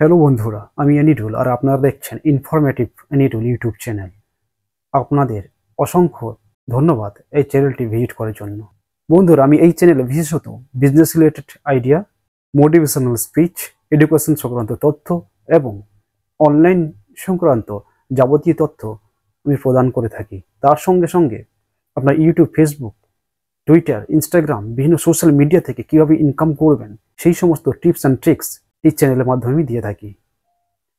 Hello বন্ধুরা, আমি অ্যানিটুল আর আপনারা দেখছেন ইনফরমেটিভ অ্যানিটুল ইউটিউব চ্যানেল। আপনাদের অসংখ্য ধন্যবাদ এই চ্যানেলটি ভিজিট করার জন্য। বন্ধুরা, আমি এই চ্যানেলে বিশেষত business related idea, motivational speech, education সংক্রান্ত তথ্য এবং অনলাইন সংক্রান্ত যাবতীয় তথ্য আমি প্রদান করে থাকি। তার সঙ্গে সঙ্গে আপনার ইউটিউব, ফেসবুক, টুইটার, ইনস্টাগ্রাম বিভিন্ন সোশ্যাল মিডিয়া থেকে কীভাবে ইনকাম করবেন সেই সমস্ত টিপস অ্যান্ড ট্রিক্স এই চ্যানেলের মাধ্যমে আমি দিয়ে থাকি।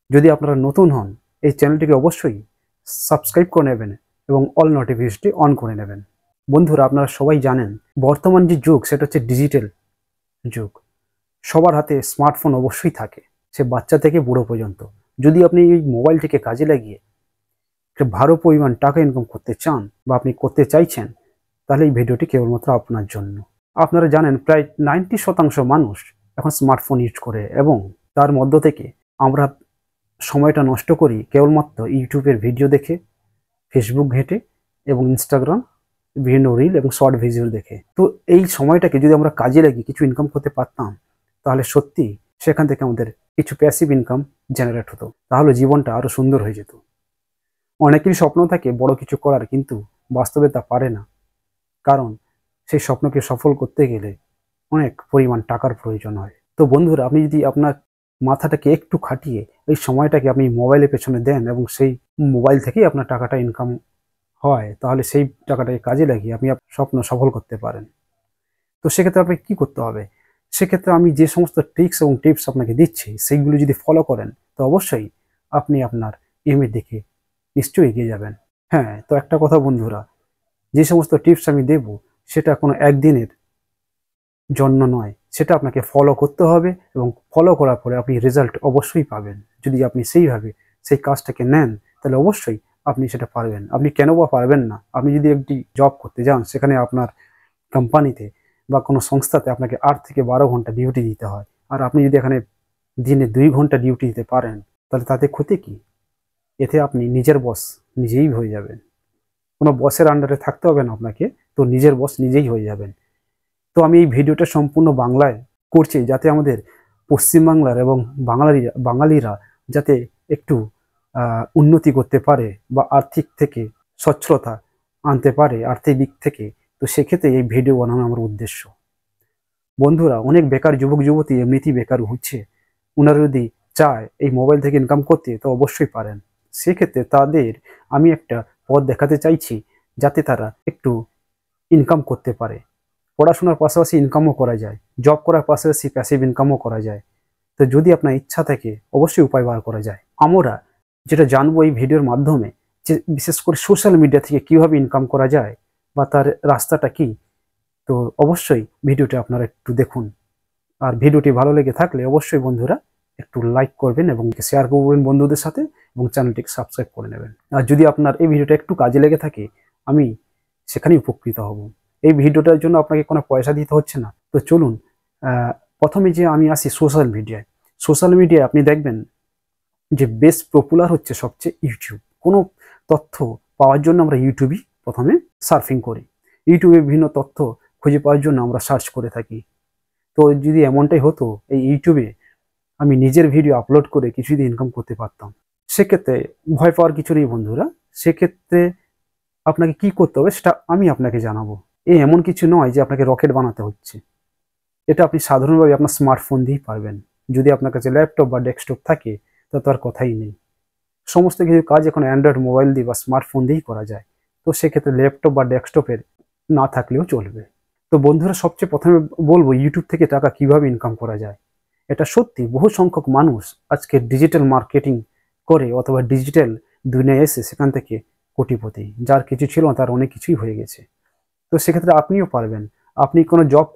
যদি আপনারা নতুন হন, এই চ্যানেলটিকে অবশ্যই সাবস্ক্রাইব করে নেবেন এবং অল নোটিফিকেশনটি অন করে নেবেন। বন্ধুরা, আপনারা সবাই জানেন বর্তমান যে যুগ সেটা হচ্ছে ডিজিটাল যুগ। সবার হাতে স্মার্টফোন অবশ্যই থাকে, সে বাচ্চা থেকে বুড়ো পর্যন্ত। যদি আপনি এই মোবাইলটিকে কাজে লাগিয়ে একটা ভালো পরিমাণ টাকা ইনকাম করতে চান বা আপনি করতে চাইছেন, তাহলে এই ভিডিওটি কেবলমাত্র আপনার জন্য। আপনারা জানেন প্রায় 90% মানুষ এখন স্মার্টফোন ইউজ করে এবং তার মধ্য থেকে আমরা সময়টা নষ্ট করি কেবলমাত্র ইউটিউবের ভিডিও দেখে, ফেসবুক ঘেঁটে এবং ইনস্টাগ্রাম বিভিন্ন রিল এবং শর্ট ভিডিও দেখে। তো এই সময়টাকে যদি আমরা কাজে লাগিয়ে কিছু ইনকাম করতে পারতাম, তাহলে সত্যি সেখান থেকে আমাদের কিছু প্যাসিভ ইনকাম জেনারেট হতো, তাহলে জীবনটা আরও সুন্দর হয়ে যেত। অনেকেরই স্বপ্ন থাকে বড় কিছু করার, কিন্তু বাস্তবে তা পারে না, কারণ সেই স্বপ্নকে সফল করতে গেলে অনেক পরিমাণ টাকার প্রয়োজন হয়। তো বন্ধুরা, আপনি যদি আপনার মাথাটাকে একটু খাটিয়ে এই সময়টাকে আপনি মোবাইলের পেছনে দেন এবং সেই মোবাইল থেকেই আপনার টাকাটা ইনকাম হয়, তাহলে সেই টাকাটাকে কাজে লাগিয়ে আপনি আপনার স্বপ্ন সফল করতে পারেন। তো সেক্ষেত্রে আপনাকে কী করতে হবে? সেক্ষেত্রে আমি যে সমস্ত ট্রিক্স এবং টিপস আপনাকে দিচ্ছি সেইগুলো যদি ফলো করেন, তো অবশ্যই আপনি আপনার এমের দিকে নিশ্চয়ই এগিয়ে যাবেন। হ্যাঁ, তো একটা কথা বন্ধুরা, যে সমস্ত টিপস আমি দেব সেটা কোনো একদিনের জন্য নয়, সেটা আপনাকে ফলো করতে হবে এবং ফলো করার পরে আপনি রেজাল্ট অবশ্যই পাবেন। যদি আপনি সেইভাবে সেই কাজটাকে নেন, তাহলে অবশ্যই আপনি সেটা পারবেন। আপনি কেন বা পারবেন না? আপনি যদি একটি জব করতে যান, সেখানে আপনার কোম্পানিতে বা কোনো সংস্থাতে আপনাকে 8 থেকে 12 ঘন্টা ডিউটি দিতে হয়, আর আপনি যদি এখানে দিনে 2 ঘন্টা ডিউটি দিতে পারেন, তাহলে তাতে ক্ষতি কী? এতে আপনি নিজের বস নিজেই হয়ে যাবেন। কোনো বসের আন্ডারে থাকতে হবে না আপনাকে, তো নিজের বস নিজেই হয়ে যাবেন। তো আমি এই ভিডিওটা সম্পূর্ণ বাংলায় করছি, যাতে আমাদের পশ্চিমবাংলার এবং বাঙালিরা যাতে একটু উন্নতি করতে পারে বা আর্থিক থেকে সচ্ছলতা আনতে পারে আর্থিক দিক থেকে। তো সেক্ষেত্রে এই ভিডিও বানানো আমার উদ্দেশ্য। বন্ধুরা, অনেক বেকার যুবক যুবতী এমনিতেই বেকার হচ্ছে। ওনারা যদি চায় এই মোবাইল থেকে ইনকাম করতে, তো অবশ্যই পারেন। সেক্ষেত্রে তাদের আমি একটা পথ দেখাতে চাইছি, যাতে তারা একটু ইনকাম করতে পারে। পড়াশোনার পাশাপাশি ইনকামও করা যায়, জব করার পাশাপাশি প্যাসিভ ইনকামও করা যায়। তো যদি আপনার ইচ্ছা থাকে, অবশ্যই উপায় বার করা যায়। আমরা যেটা জানবো এই ভিডিওর মাধ্যমে, যে বিশেষ করে সোশ্যাল মিডিয়া থেকে কীভাবে ইনকাম করা যায় বা তার রাস্তাটা কী। তো অবশ্যই ভিডিওটি আপনারা একটু দেখুন, আর ভিডিওটি ভালো লেগে থাকলে অবশ্যই বন্ধুরা একটু লাইক করবেন এবং শেয়ার করবেন বন্ধুদের সাথে এবং চ্যানেলটিকে সাবস্ক্রাইব করে নেবেন। আর যদি আপনার এই ভিডিওটা একটু কাজে লেগে থাকে, আমি সেখানেই উপকৃত হব। এই ভিডিওটার জন্য আপনাকে কোনো পয়সা দিতে হচ্ছে না। তো চলুন, প্রথমে যে আমি আসি সোশ্যাল মিডিয়ায়। সোশ্যাল মিডিয়ায় আপনি দেখবেন যে বেশ পপুলার হচ্ছে সবচেয়ে ইউটিউব। কোনো তথ্য পাওয়ার জন্য আমরা ইউটিউবই প্রথমে সার্ফিং করি। ইউটিউবে বিভিন্ন তথ্য খুঁজে পাওয়ার জন্য আমরা সার্চ করে থাকি। তো যদি এমনটাই হতো, এই ইউটিউবে আমি নিজের ভিডিও আপলোড করে কিছু যদি ইনকাম করতে পারতাম, সেক্ষেত্রে ভয় পাওয়ার কিছু নেই বন্ধুরা। সেক্ষেত্রে আপনাকে কি করতে হবে সেটা আমি আপনাকে জানাবো। এমন কিছু নয় যে আপনাকে রকেট বানাতে হচ্ছে। এটা আপনি সাধারণভাবে আপনার স্মার্টফোন দিয়েই পারবেন। যদি আপনার কাছে ল্যাপটপ বা ডেস্কটপ থাকে, তা তো আর কথাই নেই। সমস্ত কিছু কাজ এখন অ্যান্ড্রয়েড মোবাইল দিয়ে বা স্মার্টফোন দিয়েই করা যায়। তো সেক্ষেত্রে ল্যাপটপ বা ডেস্কটপের না থাকলেও চলবে। তো বন্ধুরা, সবচেয়ে প্রথমে বলবো ইউটিউব থেকে টাকা কিভাবে ইনকাম করা যায়। এটা সত্যি বহু সংখ্যক মানুষ আজকে ডিজিটাল মার্কেটিং করে অথবা ডিজিটাল দুনিয়ায় এসে সেখান থেকে কোটিপতি। যার কিছু ছিল না, তার অনেক কিছুই হয়ে গেছে। তো সেক্ষেত্রে আপনিও পারবেন। আপনি কোনো জব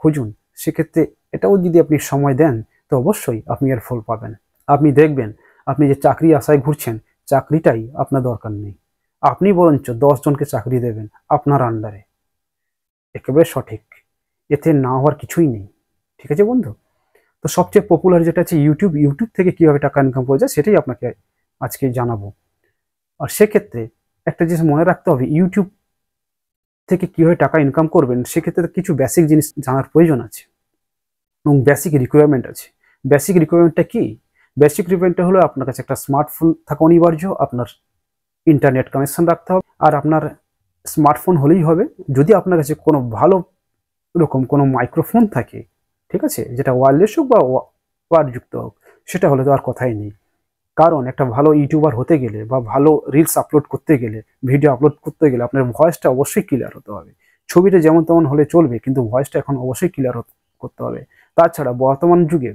খুঁজুন। সেক্ষেত্রে এটাও যদি আপনি সময় দেন, তো অবশ্যই আপনি এর ফল পাবেন। আপনি দেখবেন আপনি যে চাকরি আশায় ঘুরছেন, চাকরিটাই আপনার দরকার নেই। আপনি বরঞ্চ 10 জনকে চাকরি দেবেন আপনার আন্ডারে। একেবারে সঠিক। এতে না হওয়ার কিছুই নেই। ঠিক আছে বন্ধু? তো সবচেয়ে পপুলার যেটা আছে ইউটিউব। ইউটিউব থেকে কীভাবে টাকা ইনকাম করা যায় সেটাই আপনাকে আজকে জানাবো। আর সেক্ষেত্রে একটা জিনিস মনে রাখতে হবে, ইউটিউব থেকে কীভাবে টাকা ইনকাম করবেন, সেক্ষেত্রে কিছু বেসিক জিনিস জানার প্রয়োজন আছে এবং বেসিক রিকোয়ারমেন্ট আছে। বেসিক রিকোয়ারমেন্টটা কি? বেসিক রিকোয়ারমেন্টটা হলো আপনার কাছে একটা স্মার্টফোন থাকা অনিবার্য, আপনার ইন্টারনেট কানেকশন রাখতে হবে, আর আপনার স্মার্টফোন হলেই হবে। যদি আপনার কাছে কোনো ভালো রকম কোনো মাইক্রোফোন থাকে, ঠিক আছে, যেটা ওয়্যারলেস হোক বা ওয়্যারযুক্ত হোক, সেটা হলে তো আর কথাই নেই। কারণ একটা ভালো ইউটিউবার হতে গেলে বা ভালো রিলস আপলোড করতে গেলে, ভিডিও আপলোড করতে গেলে আপনার ভয়েসটা অবশ্যই ক্লিয়ার হতে হবে। ছবিটা যেমন তেমন হলে চলবে, কিন্তু ভয়েসটা এখন অবশ্যই ক্লিয়ার করতে হবে। তাছাড়া বর্তমান যুগে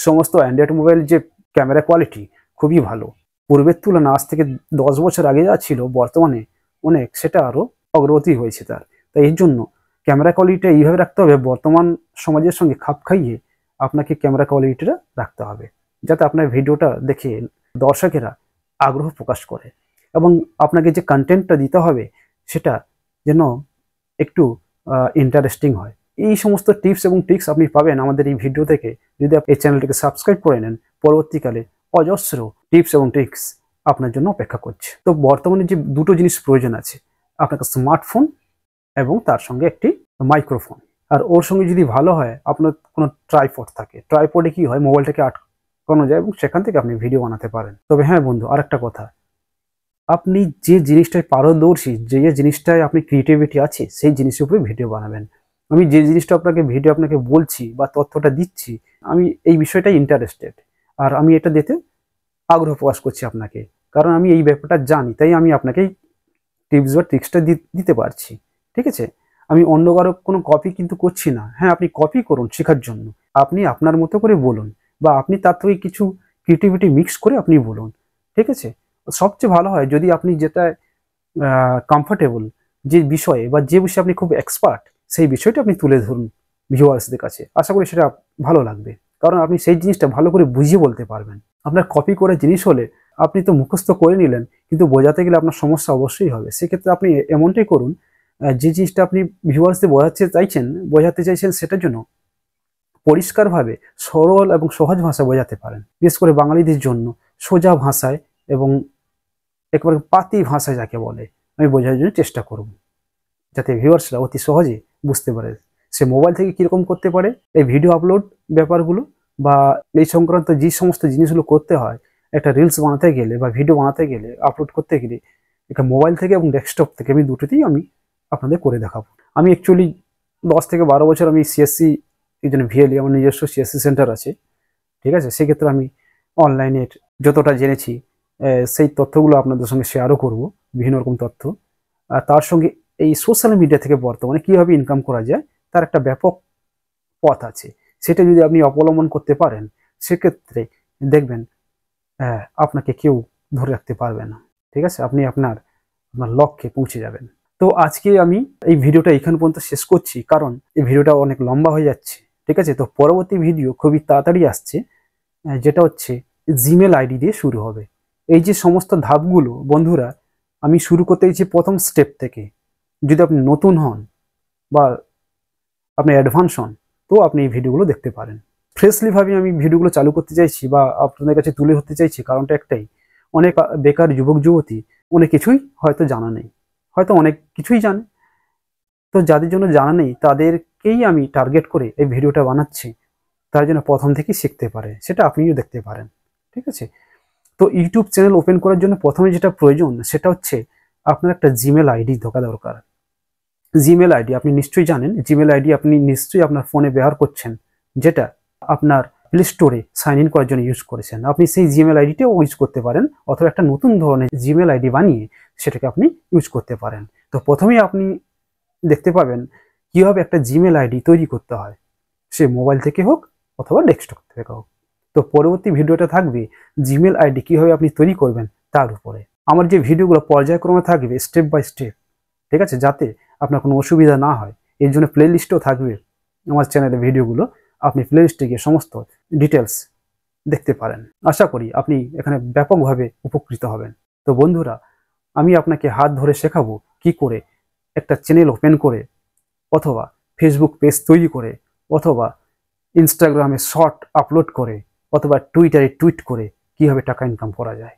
সমস্ত অ্যান্ড্রয়েড মোবাইল যে ক্যামেরা কোয়ালিটি খুবই ভালো। পূর্বের তুলনায় আজ থেকে 10 বছর আগে যা ছিল, বর্তমানে অনেক সেটা আরও অগ্রগতি হয়েছে তার। তাই এর জন্য ক্যামেরা কোয়ালিটিটা এইভাবে রাখতে হবে, বর্তমান সমাজের সঙ্গে খাপ খাইয়ে আপনাকে ক্যামেরা কোয়ালিটিটা রাখতে হবে, যাতে আপনার ভিডিওটা দেখে দর্শকেরা আগ্রহ প্রকাশ করে। এবং আপনাকে যে কন্টেন্টটা দিতে হবে সেটা যেন একটু ইন্টারেস্টিং হয়। এই সমস্ত টিপস এবং ট্রিক্স আপনি পাবেন আমাদের এই ভিডিও থেকে, যদি আপনি এই চ্যানেলটিকে সাবস্ক্রাইব করে নেন। পরবর্তীকালে অজস্র টিপস এবং ট্রিক্স আপনার জন্য অপেক্ষা করছে। তো বর্তমানে যে দুটো জিনিস প্রয়োজন আছে, আপনার স্মার্টফোন এবং তার সঙ্গে একটি মাইক্রোফোন। আর ওর সঙ্গে যদি ভালো হয় আপনার কোনো ট্রাইপড থাকে, ট্রাইপডে কি হয়, মোবাইলটাকে আটকানো যায় এবং সেখান থেকে আপনি ভিডিও বানাতে পারেন। তবে হ্যাঁ বন্ধু, আরেকটা কথা, আপনি যে জিনিসটায় পারদর্শী, যে জিনিসটায় আপনি ক্রিয়েটিভিটি আছে, সেই জিনিসের উপরে ভিডিও বানাবেন। আমি যে জিনিসটা আপনাকে বলছি বা তথ্যটা দিচ্ছি, আমি এই বিষয়টাই ইন্টারেস্টেড, আর আমি এটা দিতে আগ্রহ প্রকাশ করছি আপনাকে, কারণ আমি এই ব্যাপারটা জানি, তাই আমি আপনাকে টিপস বা ট্রিক্সটা দিতে পারছি। ঠিক আছে, আমি অন্য কারো কোনো কপি কিন্তু করছি না। হ্যাঁ, আপনি কপি করুন শেখার জন্য, আপনি আপনার মতো করে বলুন, বা আপনি তার থেকে কিছু ক্রিয়েটিভিটি মিক্স করে আপনি বলুন। ঠিক আছে, সবচেয়ে ভালো হয় যদি আপনি যেটা কমফর্টেবল, যে বিষয়ে বা যে বিষয়ে আপনি খুব এক্সপার্ট, সেই বিষয়টা আপনি তুলে ধরুন ভিউয়ার্সদের কাছে। আশা করি সেটা ভালো লাগবে, কারণ আপনি সেই জিনিসটা ভালো করে বুঝিয়ে বলতে পারবেন। আপনার কপি করে জিনিস হলে আপনি তো মুখস্থ করে নিলেন, কিন্তু বোঝাতে গেলে আপনার সমস্যা অবশ্যই হবে। সেক্ষেত্রে আপনি এমনটাই করুন, যে জিনিসটা আপনি ভিউয়ার্সদের বোঝাতে চাইছেন সেটার জন্য পরিষ্কারভাবে সরল এবং সহজ ভাষায় বোঝাতে পারেন। বিশেষ করে বাঙালিদের জন্য সোজা ভাষায় এবং একেবারে পাতি ভাষায় যাকে বলে, আমি বোঝার জন্য চেষ্টা করব, যাতে ভিউয়ার্সরা অতি সহজে বুঝতে পারে সে মোবাইল থেকে কীরকম করতে পারে এই ভিডিও আপলোড ব্যাপারগুলো, বা এই সংক্রান্ত যে সমস্ত জিনিসগুলো করতে হয় একটা রিলস বানাতে গেলে বা ভিডিও বানাতে গেলে, আপলোড করতে গেলে, এটা মোবাইল থেকে এবং ডেস্কটপ থেকে আমি দুটোতেই আমি আপনাদের করে দেখাবো। আমি অ্যাকচুয়ালি 10 থেকে 12 বছর আমি সিএসসি, এই জন্য ভিএলই আমার নিজস্ব সিএসসি সেন্টার আছে। ঠিক আছে, সেক্ষেত্রে আমি অনলাইনের যতটা জেনেছি সেই তথ্যগুলো আপনাদের সঙ্গে শেয়ারও করব, বিভিন্ন রকম তথ্য। আর তার সঙ্গে এই সোশ্যাল মিডিয়া থেকে বর্তমানে কীভাবে ইনকাম করা যায় তার একটা ব্যাপক পথ আছে, সেটা যদি আপনি অবলম্বন করতে পারেন, সেক্ষেত্রে দেখবেন আপনাকে কেউ ধরে রাখতে পারবে না। ঠিক আছে, আপনি আপনার লক্ষ্যে পৌঁছে যাবেন। তো আজকে আমি এই ভিডিওটা এখান পর্যন্ত শেষ করছি, কারণ এই ভিডিওটা অনেক লম্বা হয়ে যাচ্ছে। ঠিক আছে, তো পরবর্তী ভিডিও খুবই তাড়াতাড়ি আসছে, যেটা হচ্ছে জিমেল আইডি দিয়ে শুরু হবে। এই যে সমস্ত ধাপগুলো বন্ধুরা, আমি শুরু করতে চাইছি প্রথম স্টেপ থেকে। যদি আপনি নতুন হন বা আপনি অ্যাডভান্স হন, তো আপনি এই ভিডিওগুলো দেখতে পারেন। ফ্রেশলিভাবে আমি ভিডিওগুলো চালু করতে চাইছি বা আপনাদের কাছে তুলে ধরতে চাইছি, কারণটা একটাই, অনেক বেকার যুবক যুবতী অনেক কিছুই হয়তো জানা নেই, হয়তো অনেক কিছুই জানে, তো যাদের জন্য জানা নেই তাদেরকেই আমি টার্গেট করে এই ভিডিওটা বানাচ্ছি, তার জন্য প্রথম থেকেই শিখতে পারে, সেটা আপনিও দেখতে পারেন। ঠিক আছে, তো ইউটিউব চ্যানেল ওপেন করার জন্য প্রথমে যেটা প্রয়োজন সেটা হচ্ছে আপনার একটা জিমেল আইডি থাকা দরকার। জিমেল আইডি আপনি নিশ্চয়ই জানেন, জিমেল আইডি আপনি নিশ্চয়ই আপনার ফোনে ব্যবহার করছেন, যেটা আপনার প্লে স্টোরে সাইন ইন করার জন্য ইউজ করেছেন। আপনি সেই জিমেল আইডিটাও ইউজ করতে পারেন, অথবা একটা নতুন ধরনের জিমেল আইডি বানিয়ে সেটাকে আপনি ইউজ করতে পারেন। তো প্রথমেই আপনি দেখতে পাবেন কীভাবে একটা জিমেল আইডি তৈরি করতে হয়, সে মোবাইল থেকে হোক অথবা ডেস্কটপ থেকে হোক। তো পরবর্তী ভিডিওটা থাকবে জিমেল আইডি কীভাবে আপনি তৈরি করবেন তার উপরে। আমার যে ভিডিওগুলো পর্যায়ক্রমে থাকবে স্টেপ বাই স্টেপ, ঠিক আছে, যাতে আপনার কোনো অসুবিধা না হয়, এর জন্য প্লে লিস্টও থাকবে আমার চ্যানেলের ভিডিওগুলো। আপনি প্লে লিস্টে গিয়ে সমস্ত ডিটেলস দেখতে পারেন। আশা করি আপনি এখানে ব্যাপকভাবে উপকৃত হবেন। তো বন্ধুরা, আমি আপনাকে হাত ধরে শেখাবো কি করে একটা চ্যানেল ওপেন করে, অথবা ফেসবুক পেজ তৈরি করে, অথবা ইনস্টাগ্রামে শর্ট আপলোড করে, অথবা টুইটারে টুইট করে কীভাবে টাকা ইনকাম করা যায়।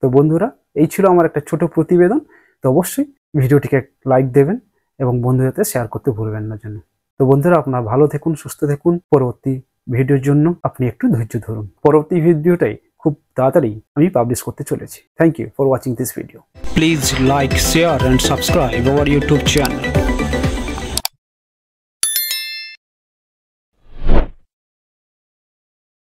তো বন্ধুরা, এই ছিল আমার একটা ছোট প্রতিবেদন। তো অবশ্যই ভিডিওটিকে লাইক দেবেন এবং বন্ধুদের সাথে শেয়ার করতে ভুলবেন না যেন। তো বন্ধুরা, আপনারা ভালো থাকুন, সুস্থ থাকুন। পরবর্তী ভিডিওর জন্য আপনি একটু ধৈর্য ধরুন। পরবর্তী ভিডিওটাই খুব তাড়াতাড়ি আমি পাবলিশ করতে চলেছি। Thank you for watching this video. Please like, share and subscribe our YouTube channel.